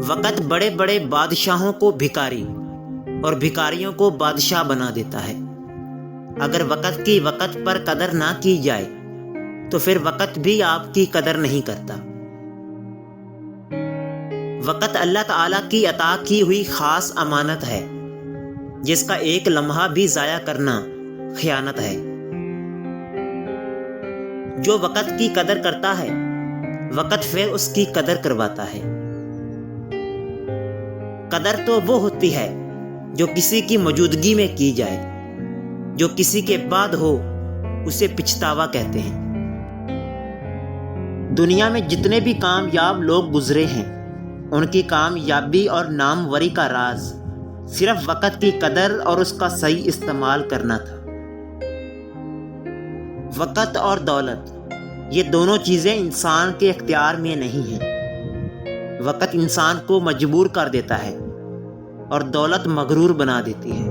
وقت بڑے بڑے بادشاہوں کو بھکاری اور بھکاریوں کو بادشاہ بنا دیتا ہے۔ اگر وقت کی وقت پر قدر نہ کی جائے تو پھر وقت بھی آپ کی قدر نہیں کرتا۔ وقت اللہ تعالیٰ کی عطا کی ہوئی خاص امانت ہے، جس کا ایک لمحہ بھی ضائع کرنا خیانت ہے۔ جو وقت کی قدر کرتا ہے، وقت پھر اس کی قدر کرواتا ہے۔ قدر تو وہ ہوتی ہے جو کسی کی موجودگی میں کی جائے، جو کسی کے بعد ہو اسے پچھتاوا کہتے ہیں۔ دنیا میں جتنے بھی کامیاب لوگ گزرے ہیں، ان کی کامیابی اور ناموری کا راز صرف وقت کی قدر اور اس کا صحیح استعمال کرنا تھا۔ وقت اور دولت، یہ دونوں چیزیں انسان کے اختیار میں نہیں ہیں۔ وقت انسان کو مجبور کر دیتا ہے اور دولت مغرور بنا دیتی ہے۔